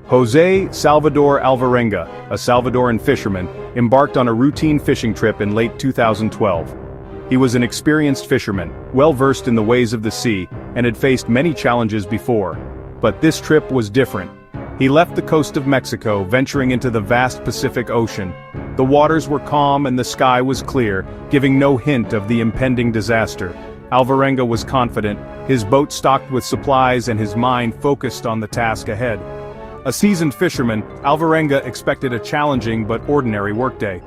José Salvador Alvarenga, a Salvadoran fisherman, embarked on a routine fishing trip in late 2012. He was an experienced fisherman, well-versed in the ways of the sea, and had faced many challenges before. But this trip was different. He left the coast of Mexico, venturing into the vast Pacific Ocean. The waters were calm and the sky was clear, giving no hint of the impending disaster. Alvarenga was confident, his boat stocked with supplies and his mind focused on the task ahead. A seasoned fisherman, Alvarenga expected a challenging but ordinary workday.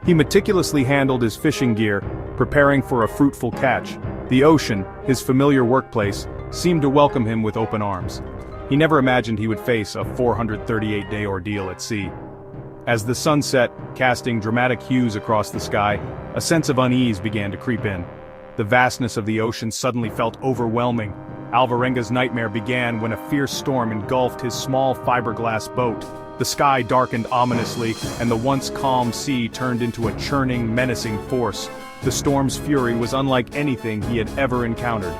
He meticulously handled his fishing gear, preparing for a fruitful catch. The ocean, his familiar workplace, seemed to welcome him with open arms. He never imagined he would face a 438-day ordeal at sea. As the sun set, casting dramatic hues across the sky, a sense of unease began to creep in. The vastness of the ocean suddenly felt overwhelming. Alvarenga's nightmare began when a fierce storm engulfed his small fiberglass boat. The sky darkened ominously, and the once calm sea turned into a churning, menacing force. The storm's fury was unlike anything he had ever encountered.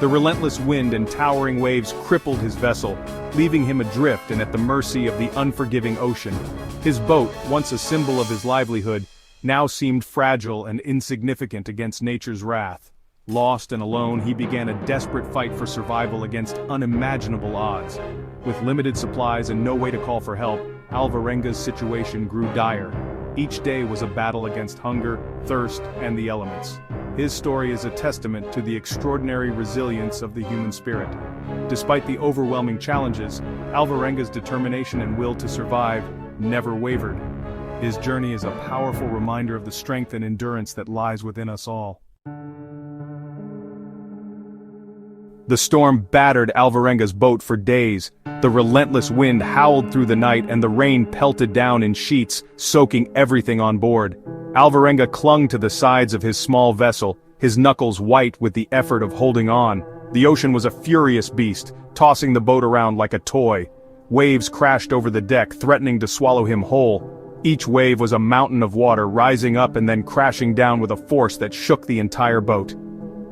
The relentless wind and towering waves crippled his vessel, leaving him adrift and at the mercy of the unforgiving ocean. His boat, once a symbol of his livelihood, now seemed fragile and insignificant against nature's wrath. Lost and alone, he began a desperate fight for survival against unimaginable odds. With limited supplies and no way to call for help, Alvarenga's situation grew dire. Each day was a battle against hunger, thirst, and the elements. His story is a testament to the extraordinary resilience of the human spirit. Despite the overwhelming challenges, Alvarenga's determination and will to survive never wavered. His journey is a powerful reminder of the strength and endurance that lies within us all. The storm battered Alvarenga's boat for days. The relentless wind howled through the night and the rain pelted down in sheets, soaking everything on board. Alvarenga clung to the sides of his small vessel, his knuckles white with the effort of holding on. The ocean was a furious beast, tossing the boat around like a toy. Waves crashed over the deck, threatening to swallow him whole. Each wave was a mountain of water rising up and then crashing down with a force that shook the entire boat.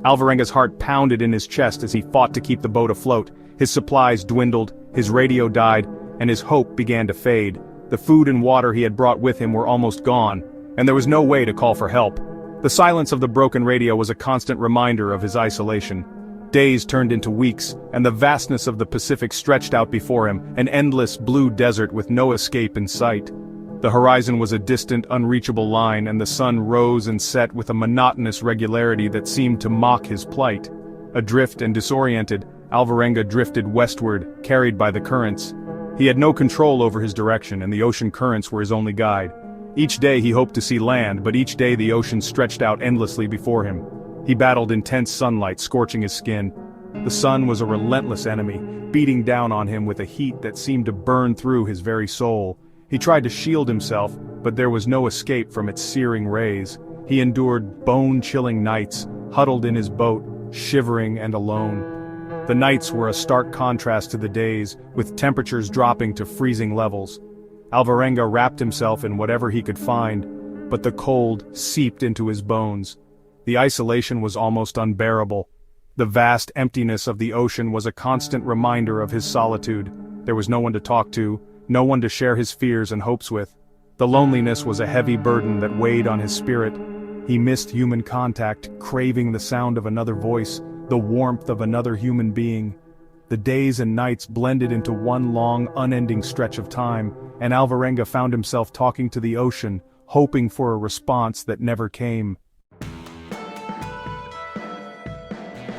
Alvarenga's heart pounded in his chest as he fought to keep the boat afloat. His supplies dwindled, his radio died, and his hope began to fade. The food and water he had brought with him were almost gone, and there was no way to call for help. The silence of the broken radio was a constant reminder of his isolation. Days turned into weeks, and the vastness of the Pacific stretched out before him, an endless blue desert with no escape in sight. The horizon was a distant, unreachable line, and the sun rose and set with a monotonous regularity that seemed to mock his plight. Adrift and disoriented, Alvarenga drifted westward, carried by the currents. He had no control over his direction, and the ocean currents were his only guide. Each day he hoped to see land, but each day the ocean stretched out endlessly before him. He battled intense sunlight, scorching his skin. The sun was a relentless enemy, beating down on him with a heat that seemed to burn through his very soul. He tried to shield himself, but there was no escape from its searing rays. He endured bone-chilling nights, huddled in his boat, shivering and alone. The nights were a stark contrast to the days, with temperatures dropping to freezing levels. Alvarenga wrapped himself in whatever he could find, but the cold seeped into his bones. The isolation was almost unbearable. The vast emptiness of the ocean was a constant reminder of his solitude. There was no one to talk to, no one to share his fears and hopes with. The loneliness was a heavy burden that weighed on his spirit. He missed human contact, craving the sound of another voice, the warmth of another human being. The days and nights blended into one long, unending stretch of time, and Alvarenga found himself talking to the ocean, hoping for a response that never came.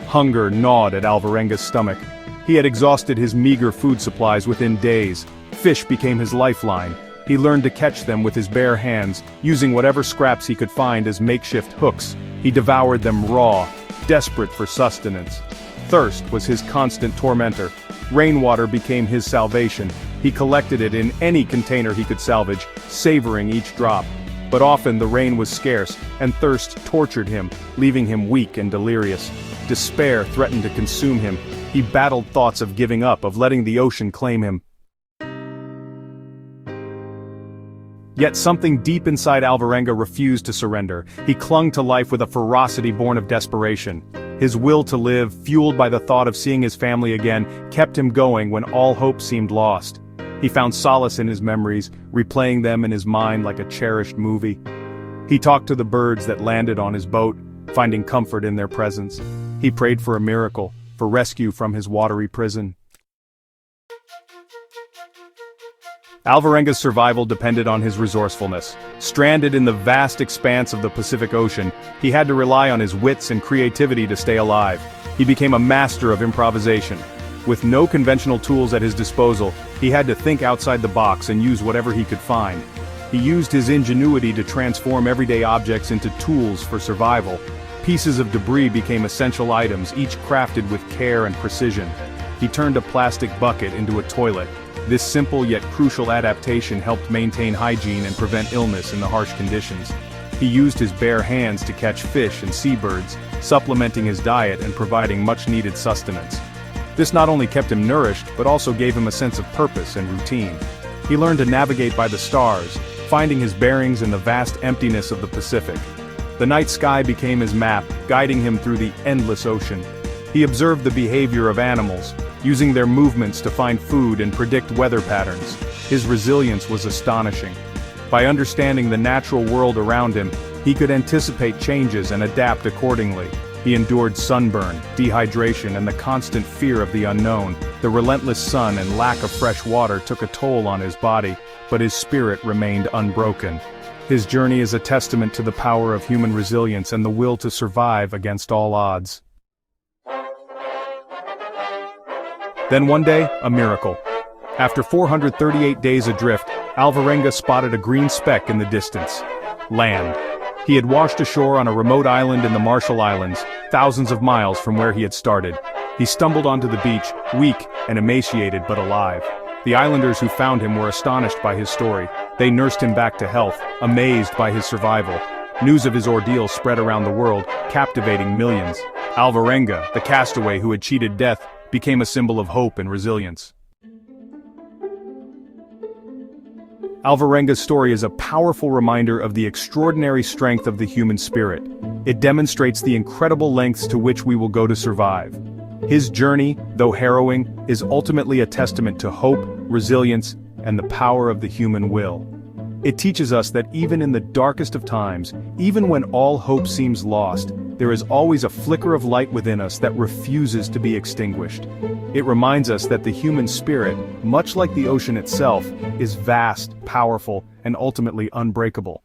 Hunger gnawed at Alvarenga's stomach. He had exhausted his meager food supplies within days. Fish became his lifeline. He learned to catch them with his bare hands, using whatever scraps he could find as makeshift hooks. He devoured them raw, desperate for sustenance. Thirst was his constant tormentor. Rainwater became his salvation. He collected it in any container he could salvage, savoring each drop. But often the rain was scarce, and thirst tortured him, leaving him weak and delirious. Despair threatened to consume him. He battled thoughts of giving up, of letting the ocean claim him. Yet something deep inside Alvarenga refused to surrender. He clung to life with a ferocity born of desperation. His will to live, fueled by the thought of seeing his family again, kept him going when all hope seemed lost. He found solace in his memories, replaying them in his mind like a cherished movie. He talked to the birds that landed on his boat, finding comfort in their presence. He prayed for a miracle, for rescue from his watery prison. Alvarenga's survival depended on his resourcefulness. Stranded in the vast expanse of the Pacific Ocean, he had to rely on his wits and creativity to stay alive. He became a master of improvisation. With no conventional tools at his disposal, he had to think outside the box and use whatever he could find. He used his ingenuity to transform everyday objects into tools for survival. Pieces of debris became essential items, each crafted with care and precision. He turned a plastic bucket into a toilet. This simple yet crucial adaptation helped maintain hygiene and prevent illness in the harsh conditions. He used his bare hands to catch fish and seabirds, supplementing his diet and providing much-needed sustenance. This not only kept him nourished, but also gave him a sense of purpose and routine. He learned to navigate by the stars, finding his bearings in the vast emptiness of the Pacific. The night sky became his map, guiding him through the endless ocean. He observed the behavior of animals, using their movements to find food and predict weather patterns. His resilience was astonishing. By understanding the natural world around him, he could anticipate changes and adapt accordingly. He endured sunburn, dehydration, and the constant fear of the unknown. The relentless sun and lack of fresh water took a toll on his body, but his spirit remained unbroken. His journey is a testament to the power of human resilience and the will to survive against all odds. Then one day, a miracle. After 438 days adrift, Alvarenga spotted a green speck in the distance. Land. He had washed ashore on a remote island in the Marshall Islands, thousands of miles from where he had started. He stumbled onto the beach, weak and emaciated but alive. The islanders who found him were astonished by his story. They nursed him back to health, amazed by his survival. News of his ordeal spread around the world, captivating millions. Alvarenga, the castaway who had cheated death, became a symbol of hope and resilience. Alvarenga's story is a powerful reminder of the extraordinary strength of the human spirit. It demonstrates the incredible lengths to which we will go to survive. His journey, though harrowing, is ultimately a testament to hope, resilience, and the power of the human will. It teaches us that even in the darkest of times, even when all hope seems lost, there is always a flicker of light within us that refuses to be extinguished. It reminds us that the human spirit, much like the ocean itself, is vast, powerful, and ultimately unbreakable.